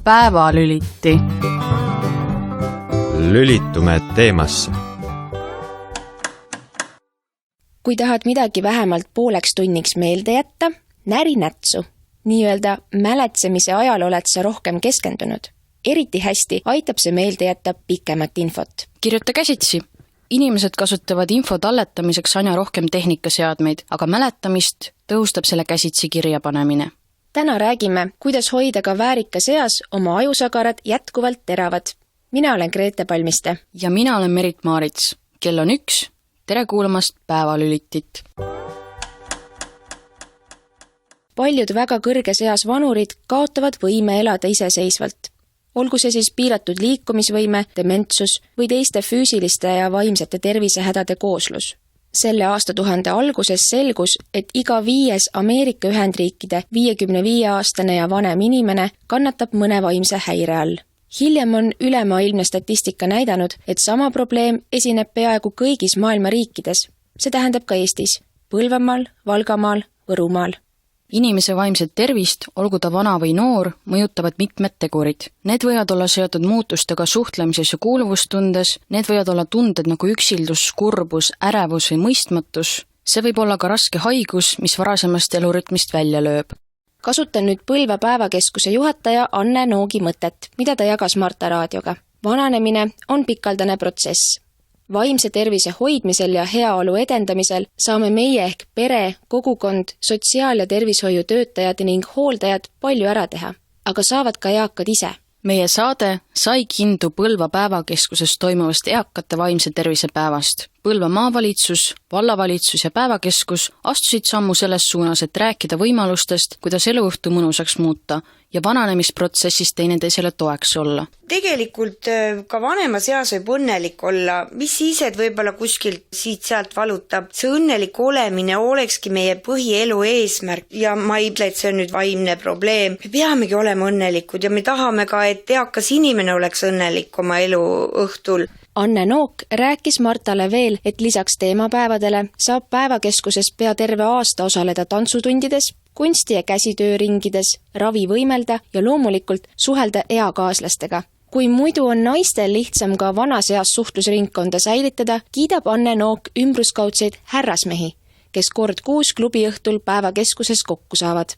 päevalüliti. Lülitume teemasse. Kui tahad midagi vähemalt pooleks tunniks meelde jätta, näri nätsu. Nii-öelda mäletsemise ajal oled sa rohkem keskendunud. Eriti hästi aitab see meelde jätta pikemat infot. Kirjuta käsitsi. Inimesed kasutavad info talletamiseks aina rohkem tehnikaseadmeid, aga mäletamist tõhustab selle käsitsi kirja panemine. Täna räägime, kuidas hoida ka väärikas eas oma ajusagarad jätkuvalt teravad. Mina olen Grete Palmiste. Ja mina olen Merit Maarits. Kell on 1. Tere kuulamast päevalülitit. Paljud väga kõrges eas vanurid kaotavad võime elada iseseisvalt. Olgu see siis piiratud liikumisvõime, dementsus või teiste füüsiliste ja vaimsete tervisehädade kooslus. Selle aastatuhande alguses selgus, et iga 5. Ameerika Ühendriikide 55-aastane ja vanem inimene kannatab mõne vaimse häire all. Hiljem on ülemaailmne statistika näidanud, et sama probleem esineb peaaegu kõigis maailma riikides. See tähendab ka Eestis, Põlvamaal, Valgamaal, Võrumaal. Inimese vaimset tervist, olgu ta vana või noor, mõjutavad mitmed tegurid. Need võivad olla seotud muutustega suhtlemises ja kuuluvustundes, need võivad olla tunded nagu üksildus, kurbus, ärevus või mõistmatus. See võib olla ka raske haigus, mis varasemast elurütmist välja lööb. Kasutan nüüd Põlva päevakeskuse juhataja Anne Noogi mõtet, mida ta jagas Marta raadioga. Vananemine on pikaldane protsess. Vaimse tervise hoidmisel ja heaolu edendamisel saame meie ehk pere, kogukond, sotsiaal- ja tervishoiutöötajad ning hooldajad palju ära teha, aga saavad ka eakad ise. Meie saade sai kindu Põlva päevakeskuses toimuvast eakate vaimse tervise päevast. Põlva maavalitsus, vallavalitsus ja päevakeskus astusid sammu selles suunas, et rääkida võimalustest, kuidas eluõhtu mõnusaks muuta ja vananemisprotsessis teineteisele toeks olla. Tegelikult ka vanemas eas võib õnnelik olla, mis siis, et võib-olla kuskilt siit-sealt valutab. See õnnelik olemine olekski meie põhielu eesmärk ja ma ei ütle, et see on nüüd vaimne probleem. Me peamegi olema õnnelikud ja me tahame ka, et eakas inimene oleks õnnelik oma elu õhtul. Anne Nook rääkis Martale veel, et lisaks teemapäevadele saab päevakeskuses pea terve aasta osaleda tantsutundides, kunsti- ja käsitööringides, ravi võimelda ja loomulikult suhelda eakaaslastega. Kui muidu on naistel lihtsam ka vanas eas suhtlusringkonda säilitada, kiidab Anne Nook ümbruskaudseid härrasmehi, kes kord kuus klubiõhtul päevakeskuses kokku saavad.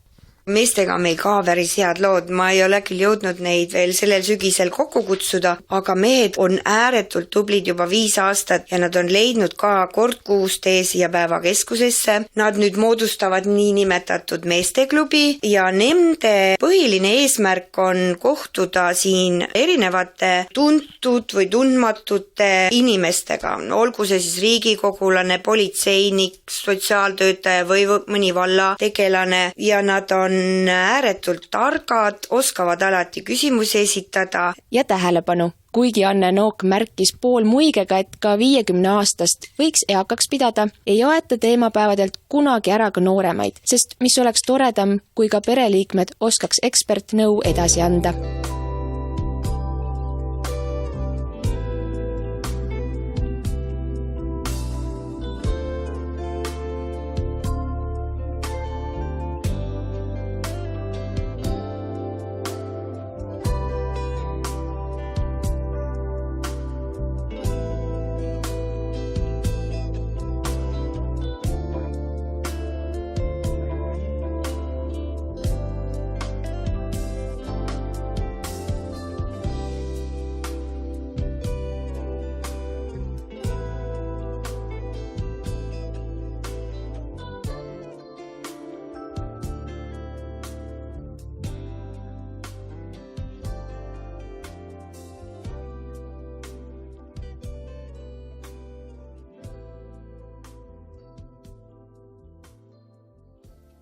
Meestega on meil ka päris head lood, ma ei ole küll jõudnud neid veel sellel sügisel kokku kutsuda, aga mehed on ääretult tublid juba 5 aastat ja nad on leidnud ka kord kuus tee siia päevakeskusesse. Nad nüüd moodustavad niinimetatud meesteklubi ja nende põhiline eesmärk on kohtuda siin erinevate tuntud või tundmatute inimestega. Olgu see siis riigikogulane, politseinik, sotsiaaltöötaja või mõni vallategelane ja nad on ääretult targad, oskavad alati küsimusi esitada. Ja tähelepanu, kuigi Anne Nook märkis pool muigega, et ka 50-aastast võiks eakaks pidada, ei aeta teemapäevadelt kunagi ära ka nooremaid, sest mis oleks toredam, kui ka pereliikmed oskaks ekspertnõu edasi anda.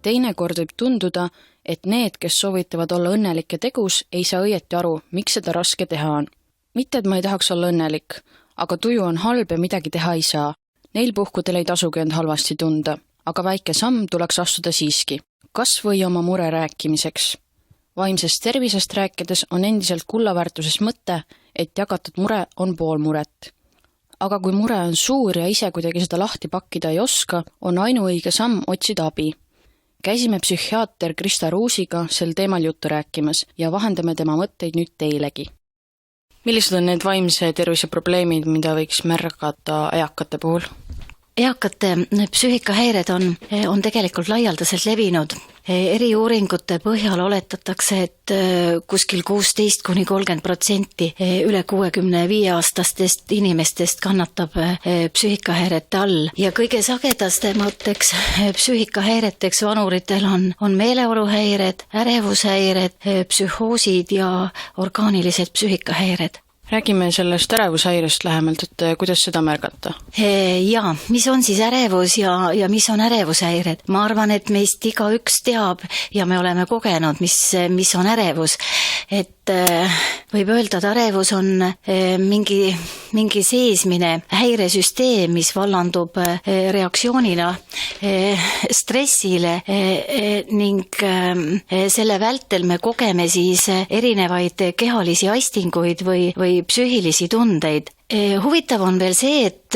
Teinekord võib tunduda, et need, kes soovitavad olla õnnelik ja tegus, ei saa õieti aru, miks seda raske teha on. Mitte, et ma ei tahaks olla õnnelik, aga tuju on halb ja midagi teha ei saa. Neil puhkudel ei tasugi end halvasti tunda, aga väike samm tuleks astuda siiski. Kas või oma mure rääkimiseks. Vaimsest tervisest rääkides on endiselt kullaväärtuses mõte, et jagatud mure on pool muret. Aga kui mure on suur ja ise kuidagi seda lahti pakkida ei oska, on ainuõige samm otsida abi. käisime psühhiaater Krista Ruusiga sel teemal juttu rääkimas ja vahendame tema mõtteid nüüd teilegi. Millised on need vaimse tervise probleemid, mida võiks märgata eakate puhul? Eakate psüühikahäired on tegelikult laialdaselt levinud. Eriuuringute põhjal oletatakse, et kuskil 16–30% üle 65-aastastest inimestest kannatab psüühikahäirete all. Ja kõige sagedastemateks psüühikahäireteks vanuritel on meeleoluhäired, ärevushäired, psühhoosid ja orgaanilised psüühikahäired. Räägime sellest ärevushäirest lähemalt, et kuidas seda märgata? Jaa, mis on siis ärevus ja mis on ärevushäired? Ma arvan, et meist igaüks teab ja me oleme kogenud, mis on ärevus. Et võib öelda, et ärevus on mingi seesmine häiresüsteem, mis vallandub reaktsioonina stressile ning selle vältel me kogeme siis erinevaid kehalisi aistinguid või psüühilisi tundeid. Huvitav on veel see, et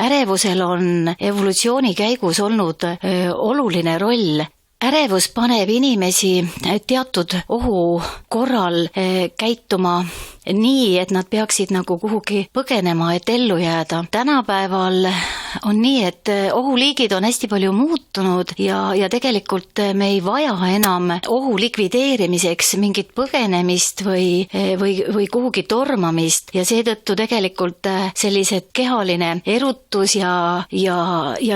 ärevusel on evolutsiooni käigus olnud oluline roll. Ärevus paneb inimesi teatud ohu korral käituma nii, et nad peaksid nagu kuhugi põgenema, et ellu jääda. Tänapäeval on nii, et ohuliigid on hästi palju muutunud ja tegelikult me ei vaja enam ohu likvideerimiseks mingit põgenemist või kuhugi tormamist ja seetõttu tegelikult sellised kehaline erutus ja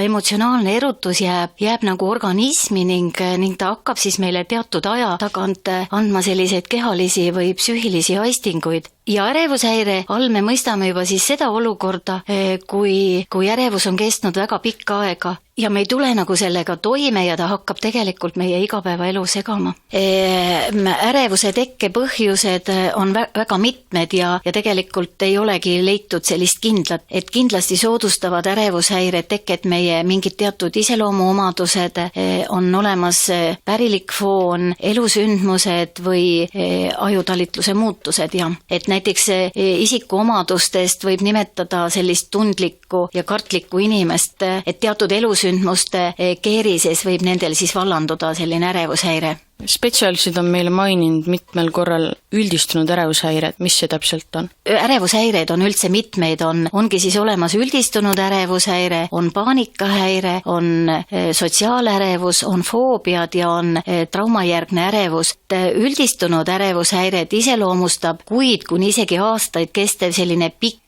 emotsionaalne erutus jääb nagu organismi ning ta hakkab siis meile teatud aja tagant andma selliseid kehalisi või psüühilisi aistinguid. Ja ärevushäire all me mõistame juba siis seda olukorda, kui ärevus on kestnud väga pikka aega ja me ei tule nagu sellega toime ja ta hakkab tegelikult meie igapäevaelu segama. Ärevuse tekke põhjused on väga mitmed ja tegelikult ei olegi leitud sellist kindlat, et kindlasti soodustavad ärevushäire teket meie mingid teatud iseloomuomadused, on olemas pärilik foon, elusündmused või ajutalitluse muutused ja et näiteks isikuomadustest võib nimetada sellist tundlikku ja kartlikku inimest, et teatud elusündmuste keerises võib nendel siis vallanduda selline ärevushäire. Spetsialistid on meile maininud mitmel korral üldistunud ärevushäired, mis see täpselt on? Ärevushäired on üldse mitmeid, ongi siis olemas üldistunud ärevushäire, on paanikahäire, on sotsiaalärevus, on foobiad ja on traumajärgne ärevus. Üldistunud ärevushäired iseloomustab kuid kuni isegi aastaid kestev selline pikk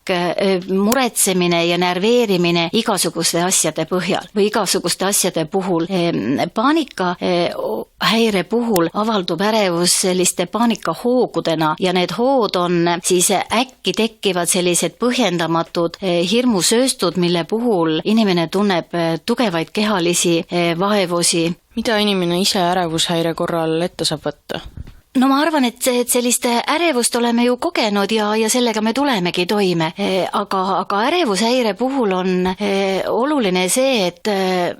muretsemine ja närveerimine igasuguste asjade põhjal või igasuguste asjade puhul. Paanikahäire puhul avaldub ärevus selliste paanikahoogudena ja need hood on siis äkki tekkivad sellised põhjendamatud hirmusööstud, mille puhul inimene tunneb tugevaid kehalisi vaevusi. Mida inimene ise ärevushäire korral ette saab võtta? No ma arvan, et sellist ärevust oleme ju kogenud ja sellega me tulemegi toime, aga ärevushäire puhul on oluline see, et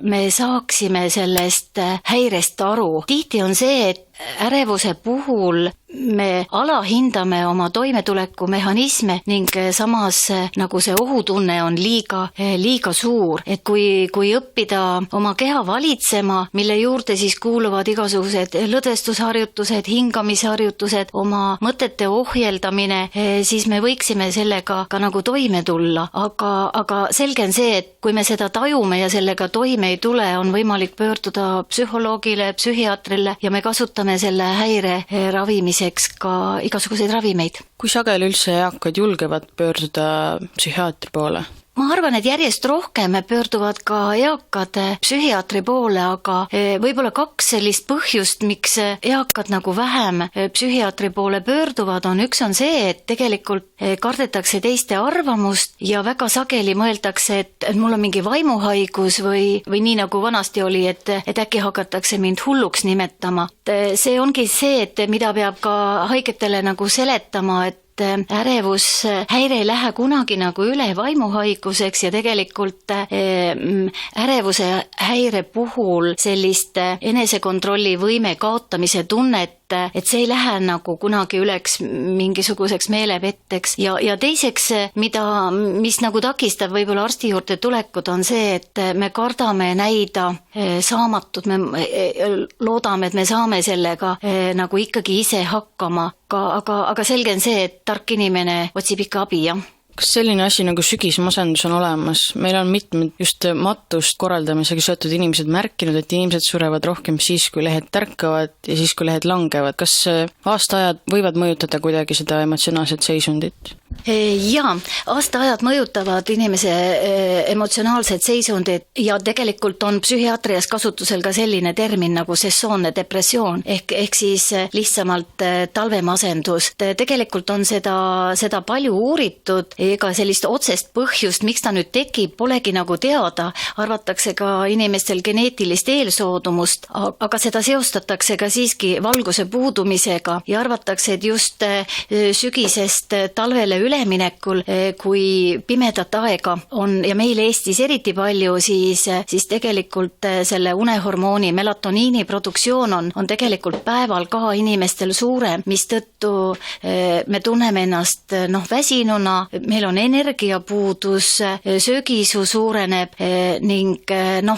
me saaksime sellest häirest aru. Tihti on see, et ärevuse puhul me alahindame oma toimetulekumehhanisme ning samas nagu see ohutunne on liiga suur, et kui õppida oma keha valitsema, mille juurde siis kuuluvad igasugused lõdvestusharjutused, hingamisharjutused, oma mõtete ohjeldamine, siis me võiksime sellega ka nagu toime tulla, aga selge on see, et kui me seda tajume ja sellega toime ei tule, on võimalik pöörduda psühholoogile, psühhiaatrile ja me kasutame selle häire ravimiseks ka igasuguseid ravimeid. Kui sageli üldse eakad julgevad pöörduda psühhiaatri poole? Ma arvan, et järjest rohkem pöörduvad ka eakad psühhiaatri poole, aga võib-olla kaks sellist põhjust, miks eakad nagu vähem psühhiaatri poole pöörduvad, üks on see, et tegelikult kardetakse teiste arvamust ja väga sageli mõeldakse, et mul on mingi vaimuhaigus või nii nagu vanasti oli, et äkki hakatakse mind hulluks nimetama. See ongi see, et mida peab ka haigetele nagu seletama, et ärevushäire ei lähe kunagi nagu üle vaimuhaiguseks ja tegelikult ärevuse häire puhul sellist enesekontrolli võime kaotamise tunnet et see ei lähe nagu kunagi üleks mingisuguseks meelepetteks ja teiseks, mis nagu takistab võib-olla arsti juurde tulekut, on see, et me kardame näida saamatud, me loodame, et me saame sellega nagu ikkagi ise hakkama, aga selge on see, et tark inimene otsib ikka abi, jah. Kas selline asi nagu sügismasendus on olemas? Meil on mitmed just matust korraldamisega seotud inimesed märkinud, et inimesed surevad rohkem siis, kui lehed tärkavad ja siis, kui lehed langevad. Kas aastaajad võivad mõjutada kuidagi seda emotsionaalset seisundit? Jaa, aastaajad mõjutavad inimese emotsionaalset seisundit ja tegelikult on psühhiaatrias kasutusel ka selline termin nagu sessoonne depressioon ehk siis lihtsamalt talvemasendus. Tegelikult on seda palju uuritud, ega sellist otsest põhjust, miks ta nüüd tekib, polegi nagu teada. Arvatakse ka inimestel geneetilist eelsoodumust, aga seda seostatakse ka siiski valguse puudumisega ja arvatakse, et just sügisest talvele üleminekul, kui pimedat aega on ja meil Eestis eriti palju, siis tegelikult selle unehormooni melatoniini produktsioon on tegelikult päeval ka inimestel suurem, mistõttu me tunneme ennast väsinuna, meil on energiapuudus, söögiisu suureneb ning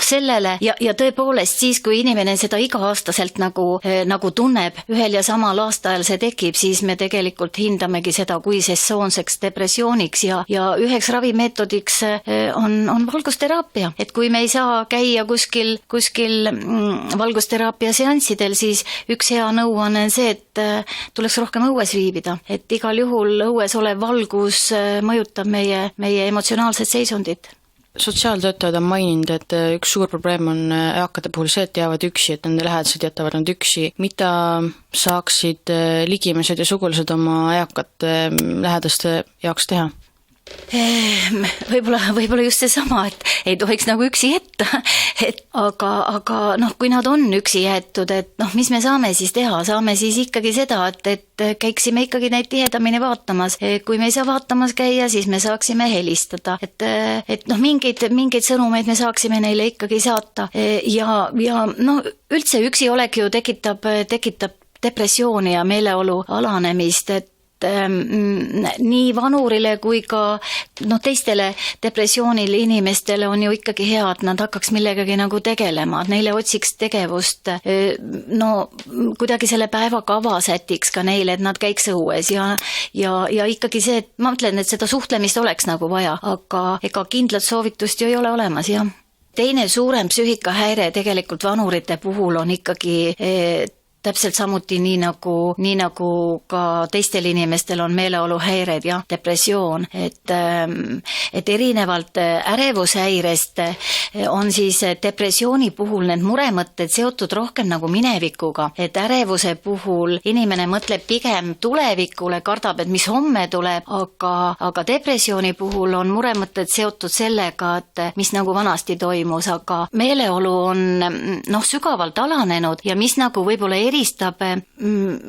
sellele ja tõepoolest siis, kui inimene seda iga-aastaselt nagu tunneb, ühel ja samal aastaajal see tekib, siis me tegelikult hindamegi seda kui sessoonseks depressiooniks ja üheks ravimeetodiks on valgusteraapia. Et kui me ei saa käia kuskil valgusteraapia seanssidel, siis üks hea nõuanne on see, et tuleks rohkem õues viibida. Et igal juhul õues olev valgus mõjutab meie emotsionaalset seisundit. Sotsiaaltöötajad on maininud, et üks suur probleem on eakate puhul see, et jäävad üksi, et nende lähedased jätavad nad üksi. Mida saaksid ligimised ja sugulased oma eakate lähedaste jaoks teha? Võib-olla just see sama, et ei tohiks nagu üksi jätta, aga kui nad on üksi jäetud, et mis me saame siis teha? Saame siis ikkagi seda, et käiksime ikkagi neid tihedamini vaatamas. Kui me ei saa vaatamas käia, siis me saaksime helistada, et mingeid sõnumeid me saaksime neile ikkagi saata ja üldse üksi olek ju tekitab depressiooni ja meeleolu alanemist, et nii vanurile kui ka teistele depressioonil inimestele on ju ikkagi hea, et nad hakkaks millegagi nagu tegelema, et neile otsiks tegevust, kuidagi selle päevakava sätiks ka neile, et nad käiks õues ja ikkagi see, et ma mõtlen, et seda suhtlemist oleks nagu vaja, aga ega kindlat soovitust ju ei ole olemas, jah. Teine suurem psüühikahäire tegelikult vanurite puhul on ikkagi täpselt samuti nii nagu ka teistel inimestel on meeleoluhäired ja depressioon, et erinevalt ärevushäirest on siis depressiooni puhul need muremõtted seotud rohkem nagu minevikuga, et ärevuse puhul inimene mõtleb pigem tulevikule, kardab, et mis homme tuleb, aga depressiooni puhul on muremõtted seotud sellega, et mis nagu vanasti toimus, aga meeleolu on sügavalt alanenud ja mis nagu võib-olla eristab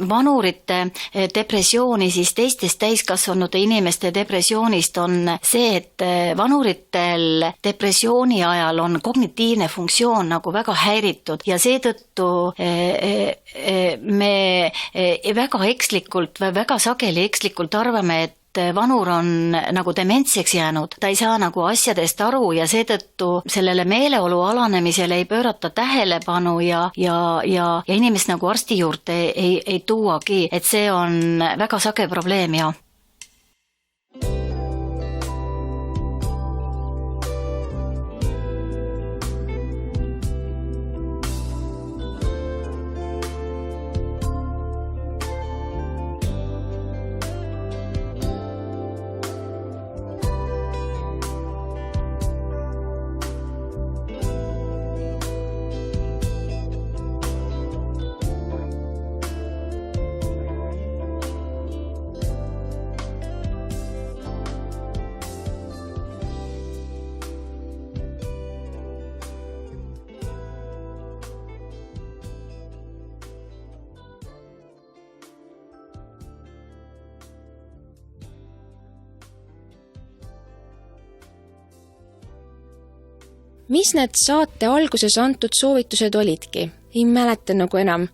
vanurite depressiooni siis teistest täiskasvanute inimeste depressioonist on see, et vanuritel depressiooni ajal on kognitiivne funktsioon nagu väga häiritud ja seetõttu me väga ekslikult või väga sageli ekslikult arvame, et vanur on nagu dementseks jäänud, ta ei saa nagu asjadest aru ja seetõttu sellele meeleolu alanemisele ei pöörata tähelepanu ja inimest nagu arsti juurde ei tuuagi, et see on väga sage probleem ja mis need saate alguses antud soovitused olidki? Ei mäleta nagu enam.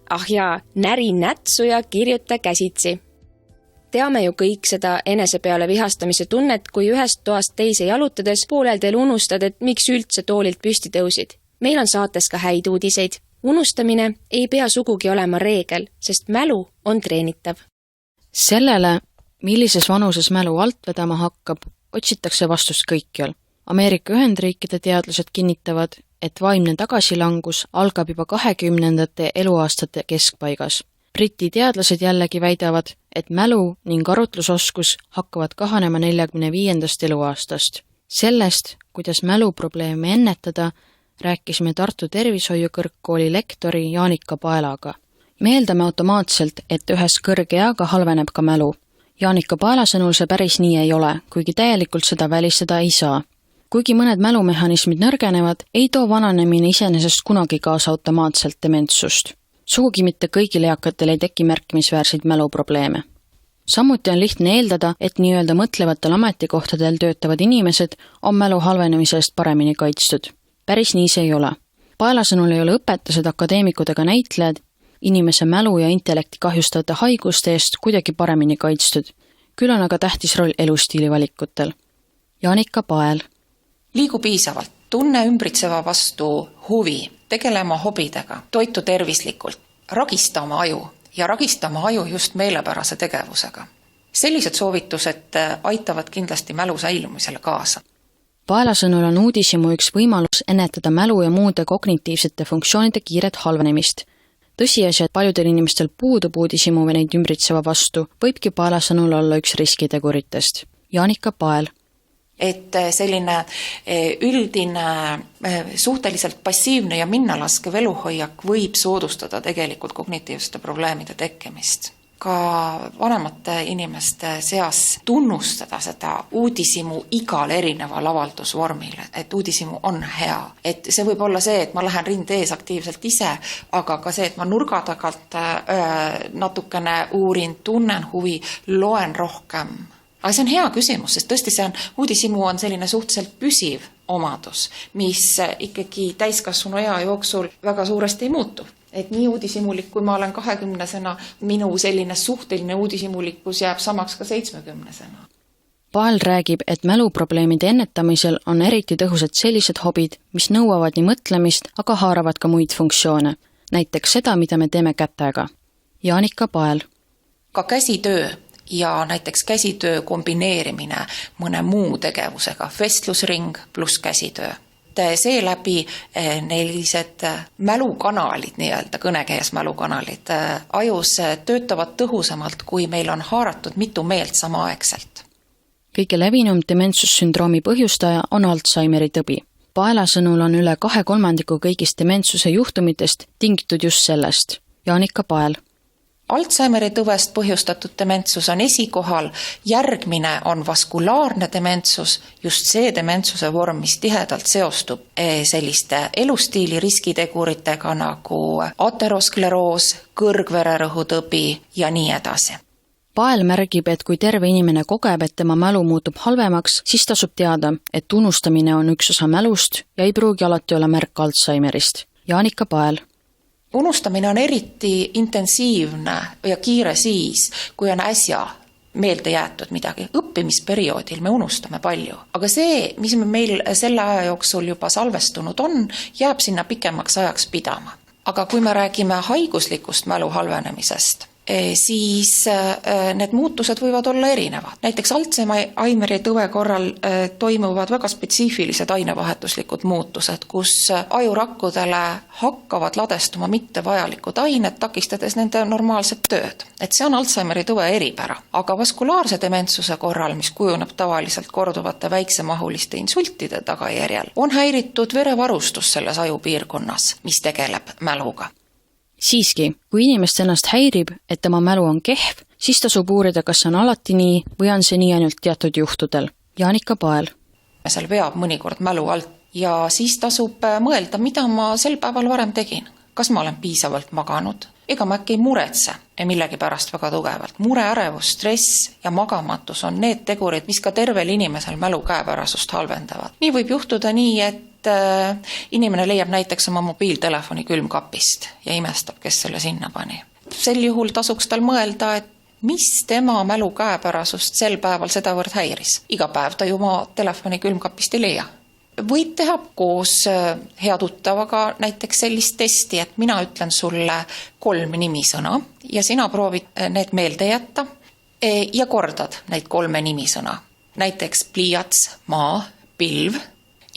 ah jaa, näri nätsu ja kirjuta käsitsi. Teame ju kõik seda enese peale vihastamise tunnet, kui ühest toast teise jalutades poolel teel unustad, et miks üldse toolilt püsti tõusid. Meil on saates ka häid uudiseid. Unustamine ei pea sugugi olema reegel, sest mälu on treenitav. Sellele, millises vanuses mälu alt vedama hakkab, otsitakse vastust kõikjal. Ameerika Ühendriikide teadlased kinnitavad, et vaimne tagasilangus algab juba 20. eluaastate keskpaigas. Briti teadlased jällegi väidavad, et mälu ning arutlusoskus hakkavad kahanema 45. eluaastast. Sellest, kuidas mäluprobleeme ennetada, rääkisime Tartu Tervishoiukõrgkooli lektori Jaanika Paelaga. Meeldame automaatselt, et ühes kõrge eaga halveneb ka mälu. Jaanika Paela sõnul see päris nii ei ole, kuigi täielikult seda välistada ei saa. Kuigi mõned mälumehhanismid nõrgenevad, ei too vananemine iseenesest kunagi kaasa automaatselt dementsust. Sugugi mitte kõigil eakatel ei teki märkimisväärseid mäluprobleeme. Samuti on lihtne eeldada, et nii-öelda mõtlevatel ametikohtadel töötavad inimesed on mälu halvenemise eest paremini kaitstud. Päris nii see ei ole. Paela sõnul ei ole õpetused, akadeemikud ega näitlejad inimese mälu ja intellekti kahjustavate haiguste eest kuidagi paremini kaitstud. Küll on aga tähtis roll elustiili valikutel. Jaanika Pael. Liigu piisavalt, tunne ümbritseva vastu huvi, tegelema hobidega, toitu tervislikult, ragista oma aju ja ragista oma aju just meelepärase tegevusega. Sellised soovitused aitavad kindlasti mälu säilumisele kaasa. Paela sõnul on uudishimu üks võimalus ennetada mälu ja muude kognitiivsete funktsioonide kiiret halvenemist. Tõsiasi, et paljudel inimestel puudub uudishimu või neid ümbritseva vastu, võibki Paela sõnul olla üks riskiteguritest. Jaanika Pael. Et selline üldine suhteliselt passiivne ja minnalaske eluhoiak võib soodustada tegelikult kognitiivsete probleemide tekkimist. Ka vanemate inimeste seas tunnustada seda uudishimu igal erineval avaldusvormil, et uudishimu on hea. Et see võib olla see, et ma lähen rind ees aktiivselt ise, aga ka see, et ma nurga tagant natukene uurin, tunnen huvi, loen rohkem. Aga see on hea küsimus, sest tõesti uudishimu on selline suhteliselt püsiv omadus, mis ikkagi täiskasvanu ea jooksul väga suuresti ei muutu. Et nii uudishimulik, kui ma olen 20-sena, minu selline suhteline uudishimulikkus jääb samaks ka 70-sena. Pael räägib, et mäluprobleemide ennetamisel on eriti tõhusad sellised hobid, mis nõuavad nii mõtlemist, aga haaravad ka muid funktsioone. Näiteks seda, mida me teeme kätega. Jaanika Pael. Ka käsitöö ja näiteks käsitöö kombineerimine mõne muu tegevusega, vestlusring pluss käsitöö. Seeläbi nelised mälukanalid, nii-öelda kõnekees mälukanalid, ajus töötavad tõhusamalt, kui meil on haaratud mitu meelt samaaegselt. Kõige levinum dementsussündroomi põhjustaja on Alzheimeri tõbi. Paela sõnul on üle 2/3 kõigist dementsuse juhtumitest tingitud just sellest. Jaanika Pael. Alzheimeri tõvest põhjustatud dementsus on esikohal, järgmine on vaskulaarne dementsus, just see dementsuse vorm, mis tihedalt seostub selliste elustiili riskiteguritega nagu ateroskleroos, kõrgvererõhutõbi ja nii edasi. Pael märgib, et kui terve inimene kogeb, et tema mälu muutub halvemaks, siis tasub teada, et unustamine on üks osa mälust ja ei pruugi alati olla märk Alzheimerist. Jaanika Pael. Unustamine on eriti intensiivne ja kiire siis, kui on äsja meelde jäetud midagi. Õppimisperioodil me unustame palju, aga see, mis meil selle aja jooksul juba salvestunud on, jääb sinna pikemaks ajaks pidama. Aga kui me räägime haiguslikust mälu halvenemisest, siis need muutused võivad olla erinevad. Näiteks Alzheimeri tõve korral toimuvad väga spetsiifilised ainevahetuslikud muutused, kus ajurakkudele hakkavad ladestuma mittevajalikud ained, takistades nende normaalset tööd. Et see on Alzheimeri tõve eripära. Aga vaskulaarse dementsuse korral, mis kujuneb tavaliselt korduvate väiksemahuliste insultide tagajärjel, on häiritud verevarustus selles ajupiirkonnas, mis tegeleb mäluga. Siiski, kui inimest ennast häirib, et tema mälu on kehv, siis tasub uurida, kas see on alati nii või on see nii ainult teatud juhtudel. Jaanika Pael. Seal veab mõnikord mälu alt ja siis tasub mõelda, mida ma sel päeval varem tegin. Kas ma olen piisavalt maganud? Ega ma äkki ei muretse millegi pärast väga tugevalt. Mure, ärevus, stress ja magamatus on need tegurid, mis ka tervel inimesel mälu käepärasust halvendavad. Nii võib juhtuda nii, et et inimene leiab näiteks oma mobiiltelefoni külmkapist ja imestab, kes selle sinna pani. Sel juhul tasuks tal mõelda, et mis tema mälu käepärasust sel päeval sedavõrd häiris. Iga päev ta ju oma telefoni külmkapist ei leia. Võid teha koos hea tuttavaga näiteks sellist testi, et mina ütlen sulle 3 nimisõna ja sina proovid need meelde jätta ja kordad neid 3 nimisõna. Näiteks pliiats, maa, pilv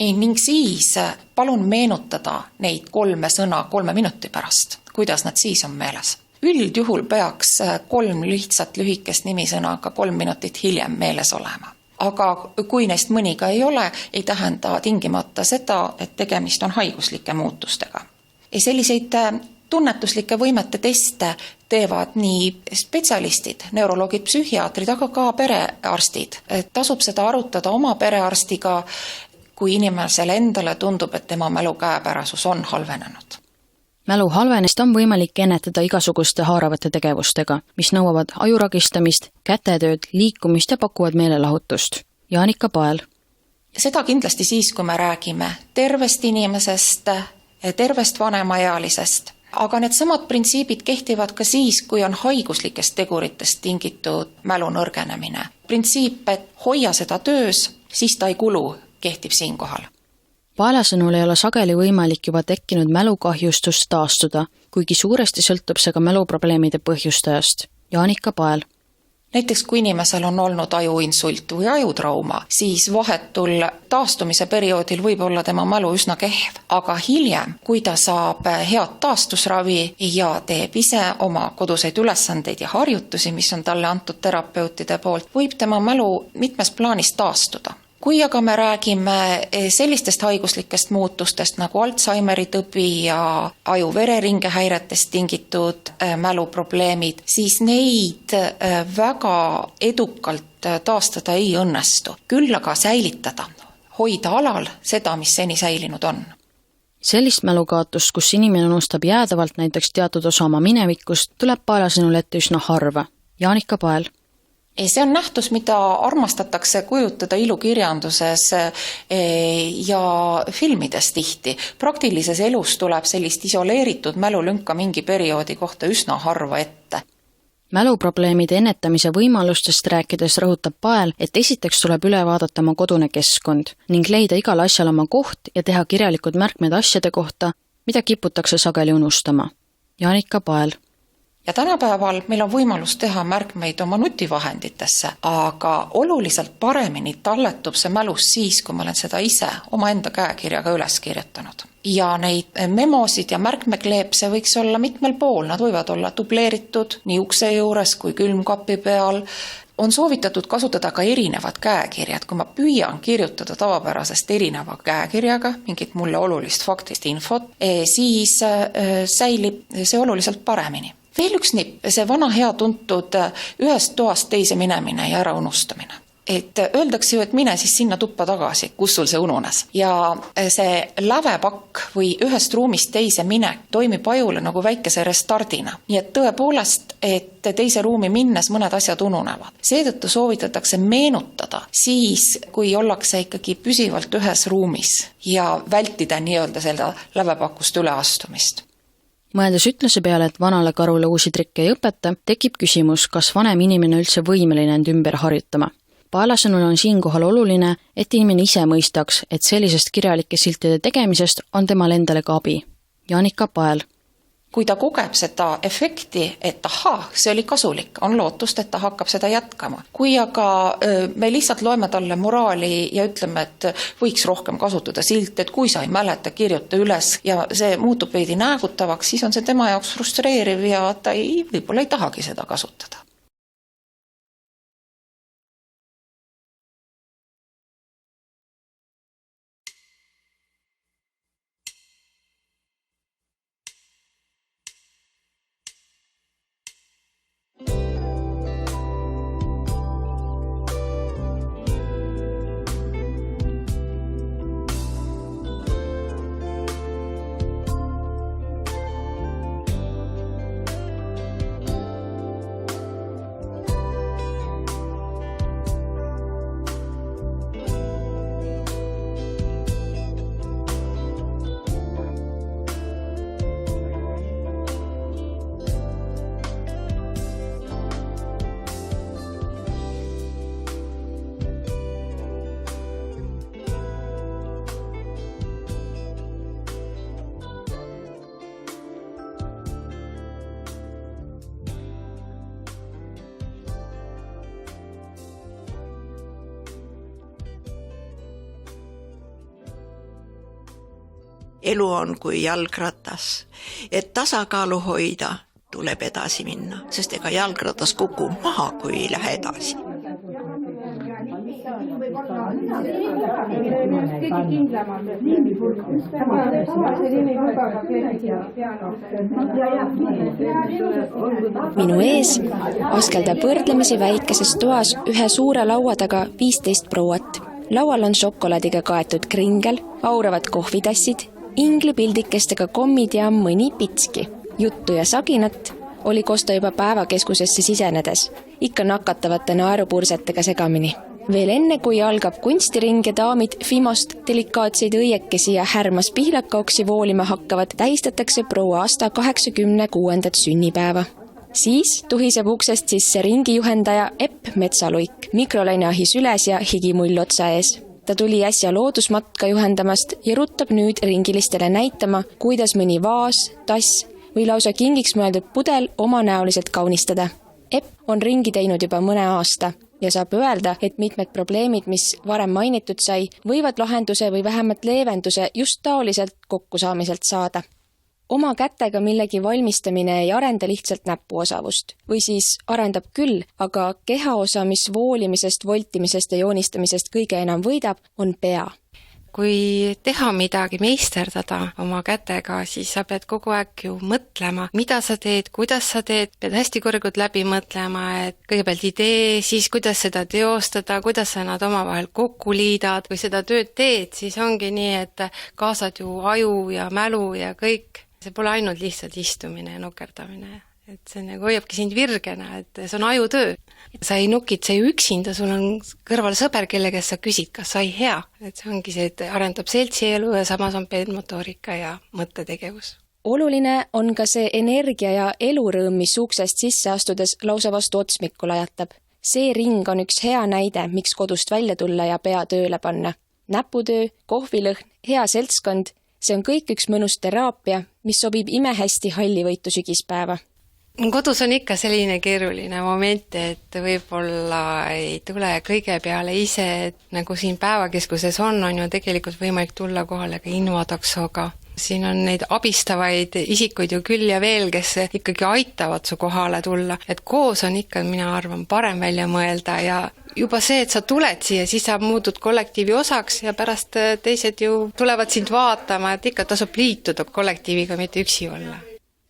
ning siis palun meenutada neid 3 sõna 3 minuti pärast, kuidas nad siis on meeles. Üldjuhul peaks 3 lihtsat lühikest nimisõna ka 3 minutit hiljem meeles olema. Aga kui neist mõni ka ei ole, ei tähenda tingimata seda, et tegemist on haiguslike muutustega. Selliseid tunnetuslike võimete teste teevad nii spetsialistid, neuroloogid, psühhiaatrid, aga ka perearstid. Tasub seda arutada oma perearstiga, kui inimesele endale tundub, et tema mälu käepärasus on halvenenud. Mälu halvenest on võimalik ennetada igasuguste haaravate tegevustega, mis nõuavad ajuragistamist, kätetööd, liikumist ja pakuvad meelelahutust. Jaanika Pael. Seda kindlasti siis, kui me räägime tervest inimesest, tervest vanemaealisest, aga need samad printsiibid kehtivad ka siis, kui on haiguslikest teguritest tingitud mälu nõrgenemine. Printsiip, et hoia seda töös, siis ta ei kulu, kehtib siinkohal. Paela sõnul ei ole sageli võimalik juba tekkinud mälukahjustust taastuda, kuigi suuresti sõltub see ka mäluprobleemide põhjustajast. Jaanika Pael. Näiteks kui inimesel on olnud ajuinsult või ajutrauma, siis vahetul taastumise perioodil võib olla tema mälu üsna kehv, aga hiljem, kui ta saab head taastusravi ja teeb ise oma koduseid ülesandeid ja harjutusi, mis on talle antud terapeutide poolt, võib tema mälu mitmes plaanis taastuda. Kui aga me räägime sellistest haiguslikest muutustest nagu Alzheimeri tõbi ja aju-vereringe häiretest tingitud mäluprobleemid, siis neid väga edukalt taastada ei õnnestu. Küll aga säilitada, hoida alal seda, mis seni säilinud on. Sellist mälukaotust, kus inimene unustab jäädavalt näiteks teatud osa oma minevikust, tuleb Paela sõnul ette üsna harva. Jaanika Pael. See on nähtus, mida armastatakse kujutada ilukirjanduses ja filmides tihti. Praktilises elus tuleb sellist isoleeritud mälulünka mingi perioodi kohta üsna harva ette. Mäluprobleemide ennetamise võimalustest rääkides rõhutab Pael, et esiteks tuleb üle vaadata oma kodune keskkond ning leida igal asjal oma koht ja teha kirjalikud märkmed asjade kohta, mida kiputakse sageli unustama. Jaanika Pael. Ja tänapäeval meil on võimalus teha märkmeid oma nutivahenditesse, aga oluliselt paremini talletub see mälus siis, kui ma olen seda ise oma enda käekirjaga üles kirjutanud. Ja neid memosid ja märkmekleepse võiks olla mitmel pool, nad võivad olla dubleeritud nii ukse juures kui külmkapi peal. On soovitatud kasutada ka erinevad käekirjad, kui ma püüan kirjutada tavapärasest erineva käekirjaga, mingit mulle olulist faktist infot, siis säilib see oluliselt paremini. Veel üks nipp, see vana hea tuntud ühest toast teise minemine ja ära unustamine. Et öeldakse ju, et mine siis sinna tuppa tagasi, kus sul see ununes. Ja see lävepakk või ühest ruumist teise minek toimib ajule nagu väikese restardina. Nii et tõepoolest, et teise ruumi minnes mõned asjad ununevad. Seetõttu soovitatakse meenutada siis, kui ollakse ikkagi püsivalt ühes ruumis ja vältida nii-öelda seda lävepakust üleastumist. Mõeldes ütluse peale, et vanale karule uusi trikke ei õpeta, tekib küsimus, kas vanem inimene üldse võimeline end ümber harjutama. Paela sõnul on siinkohal oluline, et inimene ise mõistaks, et sellisest kirjalike siltide tegemisest on temal endale ka abi. Jaanika Pael. Kui ta kogeb seda efekti, et see oli kasulik, on lootust, et ta hakkab seda jätkama. Kui aga me lihtsalt loeme talle moraali ja ütleme, et võiks rohkem kasutada silte, et kui sa ei mäleta, kirjuta üles ja see muutub veidi näägutavaks, siis on see tema jaoks frustreeriv ja ta võib-olla ei tahagi seda kasutada. elu on kui jalgratas. Et tasakaalu hoida, tuleb edasi minna, sest ega jalgratas kukub maha, kui ei lähe edasi. Minu ees askeldab võrdlemisi väikeses toas ühe suure laua taga 15 prouat. Laual on šokolaadiga kaetud kringel, auravad kohvitassid, inglipildikestega kommid ja mõni pitski. Juttu ja saginat oli kosta juba päevakeskusesse sisenedes, ikka nakatavate naerupursetega segamini. Veel enne, kui algab kunstiring ja daamid Fimost delikaatseid õiekesi ja härmas pihlakaoksi voolima hakkavad, tähistatakse proua Asta 86. sünnipäeva. Siis tuhiseb uksest sisse ringijuhendaja Epp Metsaluik, mikrolaineahi süles ja higimull otsa ees. Ta tuli äsja loodusmatka juhendamast ja ruttab nüüd ringilistele näitama, kuidas mõni vaas, tass või lausa kingiks mõeldud pudel omanäoliselt kaunistada. Epp on ringi teinud juba mõne aasta ja saab öelda, et mitmed probleemid, mis varem mainitud sai, võivad lahenduse või vähemalt leevenduse just taoliselt kokkusaamiselt saada. Oma kätega millegi valmistamine ei arenda lihtsalt näpuosavust. Või siis arendab küll, aga kehaosa, mis voolimisest, voltimisest ja joonistamisest kõige enam võidab, on pea. Kui teha midagi, meisterdada oma kätega, siis sa pead kogu aeg ju mõtlema, mida sa teed, kuidas sa teed, pead hästi korralikult läbi mõtlema, et kõigepealt idee, siis kuidas seda teostada, kuidas sa nad omavahel kokku liidad. Kui seda tööd teed, siis ongi nii, et kaasad ju aju ja mälu ja kõik. See pole ainult lihtsalt istumine ja nukerdamine. Et see nagu hoiabki sind virgena, et see on ajutöö. Sa ei nukitse ju üksinda, sul on kõrval sõber, kelle käest sa küsid, kas sai hea. Et see ongi see, et arendab seltsielu ja samas on peenmotoorika ja mõttetegevus. Oluline on ka see energia ja elurõõm, mis uksest sisse astudes lausa vastu otsmikku lajatab. See ring on üks hea näide, miks kodust välja tulla ja pea tööle panna. Näputöö, kohvilõhn, hea seltskond, see on kõik üks mõnus teraapia, mis sobib imehästi hallivõitu sügispäeva. Kodus on ikka selline keeruline moment, et võib-olla ei tule kõige peale ise, et nagu siin päevakeskuses on ju tegelikult võimalik tulla kohale ka invataksoga. Siin on neid abistavaid isikuid ju küll ja veel, kes ikkagi aitavad su kohale tulla. Et koos on ikka, mina arvan, parem välja mõelda ja juba see, et sa tuled siia, siis sa muudud kollektiivi osaks ja pärast teised ju tulevad sind vaatama, et ikka tasub liituda kollektiiviga, mitte üksi olla.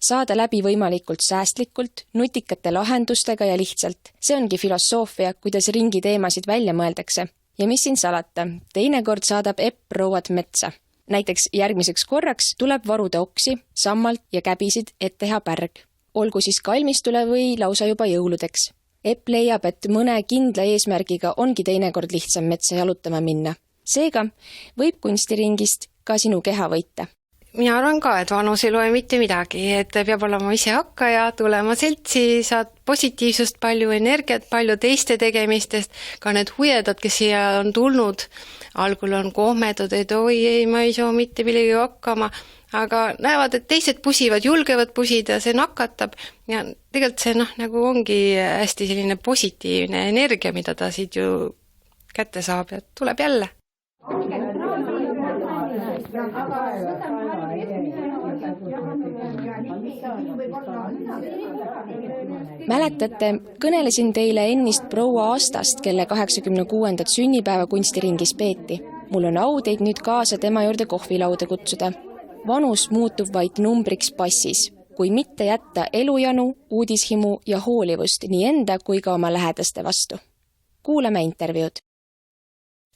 Saada läbi võimalikult säästlikult, nutikate lahendustega ja lihtsalt. See ongi filosoofia, kuidas ringi teemasid välja mõeldakse. Ja mis siin salata, teinekord saadab Epp prouad metsa. Näiteks järgmiseks korraks tuleb varuda oksi, sammalt ja käbisid, et teha pärg. Olgu siis kalmistule või lausa juba jõuludeks. Epp leiab, et mõne kindla eesmärgiga ongi teinekord lihtsam metsa jalutama minna. Seega võib kunstiringist ka sinu keha võita. Mina arvan ka, et vanus ei loe mitte midagi, et peab olema ise hakkaja, tulema seltsi, saad positiivsust palju, energiat palju teiste tegemistest, ka need hujedad, kes siia on tulnud, algul on kohmetud, et oi, ei, ma ei saa mitte millegi hakkama, aga näevad, et teised pusivad, julgevad pusida, see nakatab ja tegelikult see nagu ongi hästi selline positiivne energia, mida ta siit ju kätte saab ja tuleb jälle. Mäletate, kõnelesin teile ennist proua Astast, kelle 86. sünnipäeva kunstiringis peeti. Mul on au teid nüüd kaasa tema juurde kohvilauda kutsuda. Vanus muutub vaid numbriks passis, kui mitte jätta elujanu, uudishimu ja hoolivust nii enda kui ka oma lähedaste vastu. Kuulame intervjuud.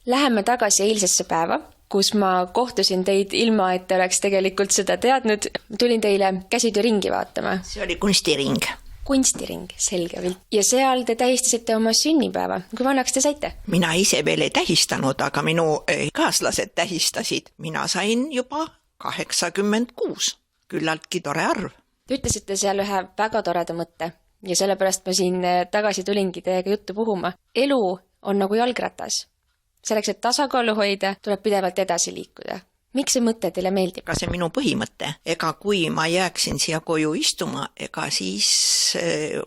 Läheme tagasi eilsesse päeva, kus ma kohtusin teid ilma, et te oleks tegelikult seda teadnud. Tulin teile käsitööringi vaatama. See oli kunstiring. Kunstiring, selge pilt. Ja seal te tähistasite oma sünnipäeva. Kui vanaks te saite? Mina ise veel ei tähistanud, aga minu kaaslased tähistasid. Mina sain juba 86. Küllaltki tore arv. Te ütlesite seal ühe väga toreda mõtte ja sellepärast ma siin tagasi tulingi teiega juttu puhuma. Elu on nagu jalgratas. Selleks, et tasakaalu hoida, tuleb pidevalt edasi liikuda. Miks see mõte teile meeldib? Ega see minu põhimõte. Ega kui ma jääksin siia koju istuma, ega siis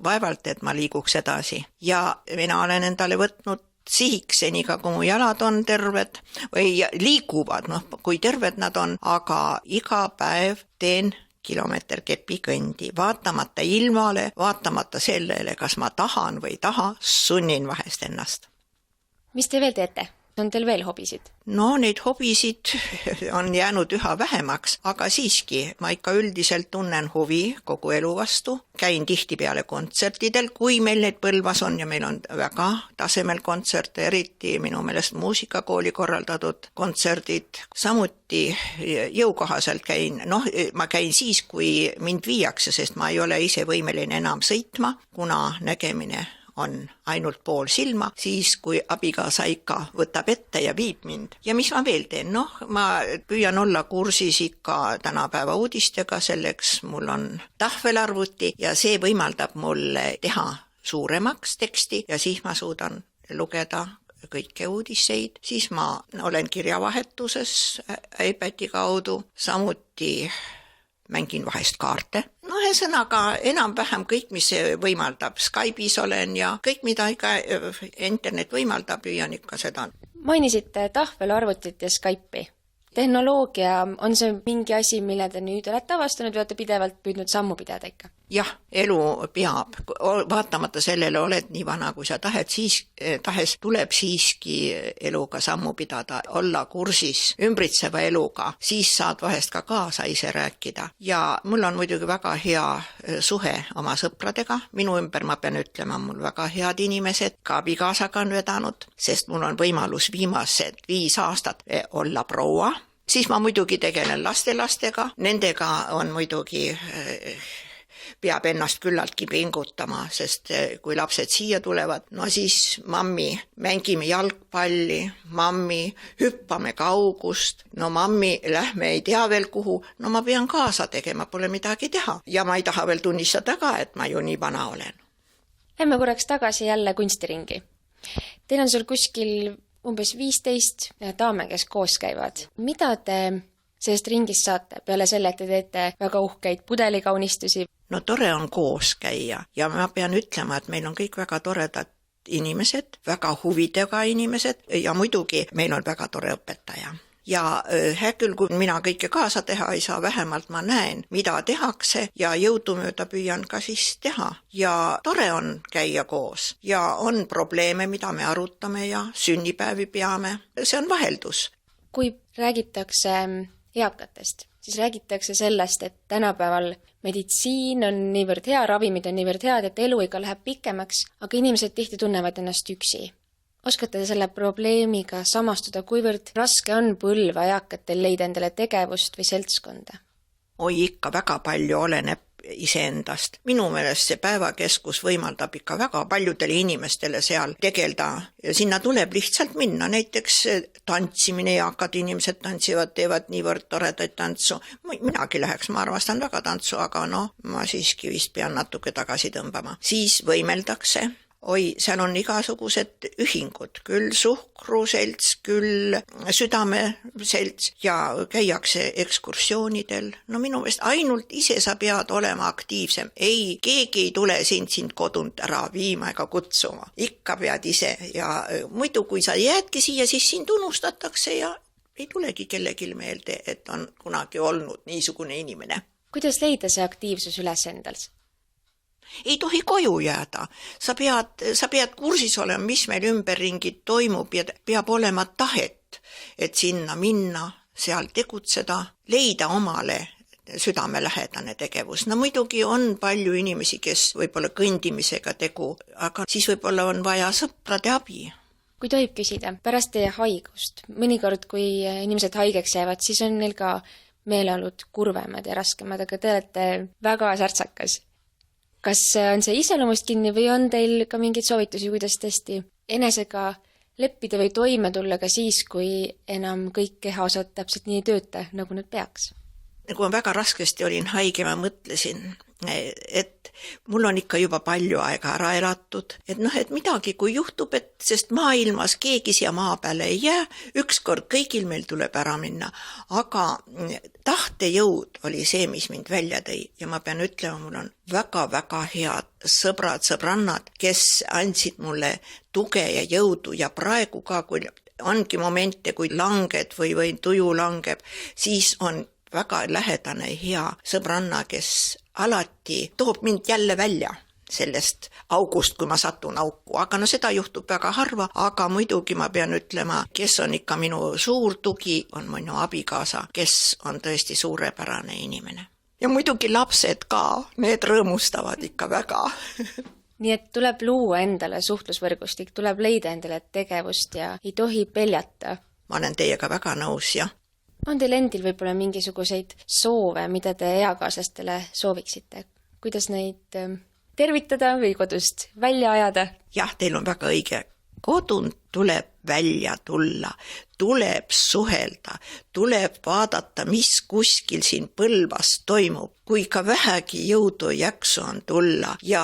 vaevalt, et ma liiguks edasi. Ja mina olen endale võtnud sihiks senikaua, kui mu jalad on terved või liiguvad, kui terved nad on, aga iga päev teen kilomeeter kepikõndi, vaatamata ilmale, vaatamata sellele, kas ma tahan või ei taha, sunnin vahest ennast. Mis te veel teete? On teil veel hobisid? No neid hobisid on jäänud üha vähemaks, aga siiski ma ikka üldiselt tunnen huvi kogu elu vastu. Käin tihtipeale kontsertidel, kui meil neid Põlvas on ja meil on väga tasemel kontserte, eriti minu meelest muusikakooli korraldatud kontserdid. Samuti jõukohaselt käin, ma käin siis, kui mind viiakse, sest ma ei ole ise võimeline enam sõitma, kuna nägemine on ainult pool silma, siis kui abikaasa ikka võtab ette ja viib mind. Ja mis ma veel teen? Ma püüan olla kursis ikka tänapäeva uudistega, selleks mul on tahvelarvuti ja see võimaldab mulle teha suuremaks teksti ja siis ma suudan lugeda kõike uudiseid. Siis ma olen kirjavahetuses iPadi kaudu, samuti mängin vahest kaarte. Ühesõnaga enam-vähem kõik, mis võimaldab. Skype'is olen ja kõik, mida ikka internet võimaldab, püüan ikka seda. Mainisite tahvelarvutit ja Skype'i. Tehnoloogia, on see mingi asi, mille te nüüd olete avastanud või olete pidevalt püüdnud sammu pidada ikka? Jah, elu peab. Vaatamata sellele oled nii vana, kui sa tahes tuleb siiski eluga sammu pidada, olla kursis ümbritseva eluga, siis saad vahest ka kaasa ise rääkida. Ja mul on muidugi väga hea suhe oma sõpradega. Minu ümber, ma pean ütlema, mul väga head inimesed, ka abikaasaga on vedanud, sest mul on võimalus viimased 5 aastat olla proua. Siis ma muidugi tegelen lastelastega, nendega on muidugi peab ennast küllaltki pingutama, sest kui lapsed siia tulevad, siis mammi, mängime jalgpalli, mammi, hüppame kaugust, mammi, lähme ei tea veel kuhu, ma pean kaasa tegema, pole midagi teha. Ja ma ei taha veel tunnistada ka, et ma ju nii vana olen. Lähme korraks tagasi jälle kunstiringi. Teil on sul kuskil umbes 15 daame, kes koos käivad. Mida te sellest ringist saate peale selle, et te teete väga uhkeid pudelikaunistusi? Tore on koos käia ja ma pean ütlema, et meil on kõik väga toredad inimesed, väga huvidega inimesed ja muidugi meil on väga tore õpetaja. Ja hea küll, kui mina kõike kaasa teha ei saa, vähemalt ma näen, mida tehakse ja jõudumööda püüan ka siis teha. Ja tore on käia koos ja on probleeme, mida me arutame ja sünnipäevi peame. See on vaheldus. Kui räägitakse eakatest, siis räägitakse sellest, et tänapäeval meditsiin on niivõrd hea, ravimid on niivõrd head, et eluiga läheb pikemaks, aga inimesed tihti tunnevad ennast üksi. Oskate selle probleemiga samastuda, kuivõrd raske on põlva eakatel leida endale tegevust või seltskonda? Oi, ikka väga palju oleneb iseendast. Minu meelest see päevakeskus võimaldab ikka väga paljudele inimestele seal tegelda. Sinna tuleb lihtsalt minna, näiteks tantsimine, eakad inimesed tantsivad, teevad niivõrd toredaid tantsu. Minagi läheks, ma armastan väga tantsu, aga ma siiski vist pean natuke tagasi tõmbama. Siis võimeldakse. Oi, seal on igasugused ühingud, küll suhkruselts, küll südameselts ja käiakse ekskursioonidel. Minu meelest ainult ise sa pead olema aktiivsem. Ei, keegi ei tule sind kodunt ära viima ega kutsuma. Ikka pead ise ja muidu, kui sa jäädki siia, siis sind unustatakse ja ei tulegi kellelgi meelde, et on kunagi olnud niisugune inimene. Kuidas leida see aktiivsus üles endals? Ei tohi koju jääda. Sa pead kursis olema, mis meil ümberringi toimub ja peab olema tahet, et sinna minna, seal tegutseda, leida omale südamelähedane tegevus. Muidugi on palju inimesi, kes võib-olla kõndimisega tegu, aga siis võib-olla on vaja sõprade abi. Kui tohib küsida, pärast teie haigust, mõnikord kui inimesed haigeks jäävad, siis on neil ka meeleolud kurvemad ja raskemad, aga te olete väga särtsakas. Kas on see iseloomust kinni või on teil ka mingeid soovitusi, kuidas tõesti enesega leppida või toime tulla ka siis, kui enam kõik kehaosad täpselt nii ei tööta, nagu nad peaks? kui ma väga raskesti olin haige, ma mõtlesin, et mul on ikka juba palju aega ära elatud, et et midagi kui juhtub, et sest maailmas keegi siia maa peale ei jää, ükskord kõigil meil tuleb ära minna, aga tahtejõud oli see, mis mind välja tõi ja ma pean ütlema, mul on väga-väga head sõbrad, sõbrannad, kes andsid mulle tuge ja jõudu ja praegu ka, kui ongi momente, kui langed või tuju langeb, siis on väga lähedane hea sõbranna, kes alati toob mind jälle välja sellest august, kui ma satun auku, aga seda juhtub väga harva, aga muidugi ma pean ütlema, kes on ikka minu suur tugi, on minu abikaasa, kes on tõesti suurepärane inimene. Ja muidugi lapsed ka, need rõõmustavad ikka väga. Nii et tuleb luua endale suhtlusvõrgustik, tuleb leida endale tegevust ja ei tohi peljata. Ma olen teiega väga nõus, jah. On teil endil võib-olla mingisuguseid soove, mida te eakaaslastele sooviksite? Kuidas neid tervitada või kodust välja ajada? Jah, teil on väga õige. Kodunt tuleb välja tulla, tuleb suhelda, tuleb vaadata, mis kuskil siin Põlvas toimub, kui ka vähegi jõudu ja jaksu on tulla ja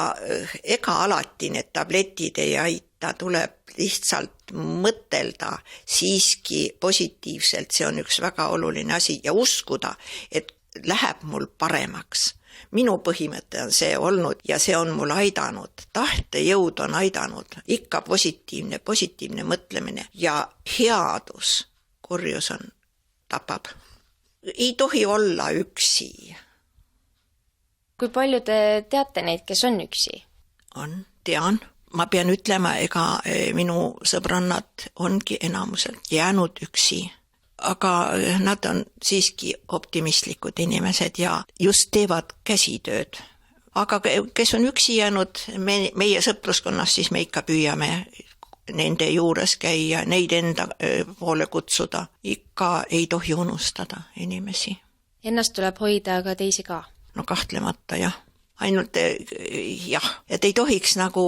ega alati need tabletid ei aita, tuleb lihtsalt mõtelda siiski positiivselt, see on üks väga oluline asi ja uskuda, et läheb mul paremaks. Minu põhimõte on see olnud ja see on mul aidanud, tahtejõud on aidanud, ikka positiivne mõtlemine ja headus, kurjus on, tapab. Ei tohi olla üksi. Kui palju te teate neid, kes on üksi? Tean. Ma pean ütlema, ega minu sõbrannad ongi enamuselt jäänud üksi, aga nad on siiski optimistlikud inimesed ja just teevad käsitööd. Aga kes on üksi jäänud meie sõpruskonnas, siis me ikka püüame nende juures käia, neid enda poole kutsuda. Ikka ei tohi unustada inimesi. Ennast tuleb hoida, aga teisi ka? No kahtlemata, jah. Ainult jah, et ei tohiks nagu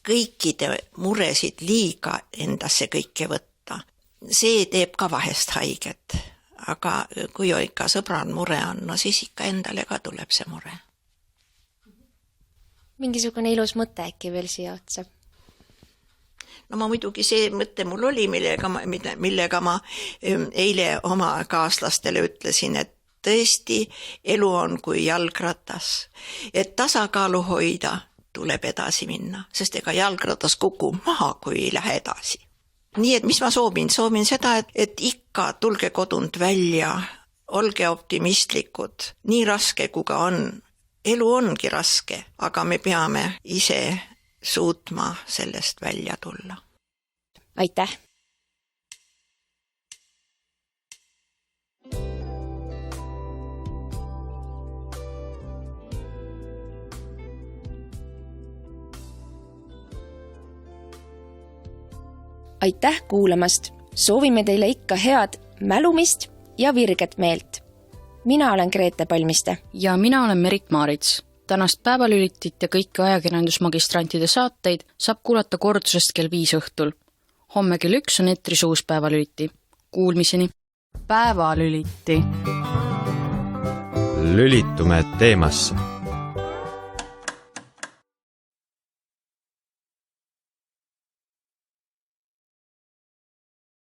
kõikide muresid liiga endasse kõike võtta. See teeb ka vahest haiget, aga kui ikka sõbran mure on, no siis ikka endale ka tuleb see mure. Mingisugune ilus mõte äkki veel siia otsa? No ma muidugi see mõte mul oli, millega ma eile oma kaaslastele ütlesin, et tõesti, elu on kui jalgratas, et tasakaalu hoida tuleb edasi minna, sest ega jalgratas kukub maha, kui ei lähe edasi. Nii et mis ma soovin? Soovin seda, et ikka tulge kodunt välja, olge optimistlikud, nii raske kui ka on. Elu ongi raske, aga me peame ise suutma sellest välja tulla. Aitäh! Aitäh kuulamast! Soovime teile ikka head mälumist ja virget meelt. Mina olen Grete Palmiste. Ja mina olen Merit Maarits. Tänast päevalülitit ja kõiki ajakirjandusmagistrantide saateid saab kuulata kordusest kell 5 õhtul. Homme kell 1 on etris uus päevalüliti. Kuulmiseni! Päevalüliti! Lülitume teemasse.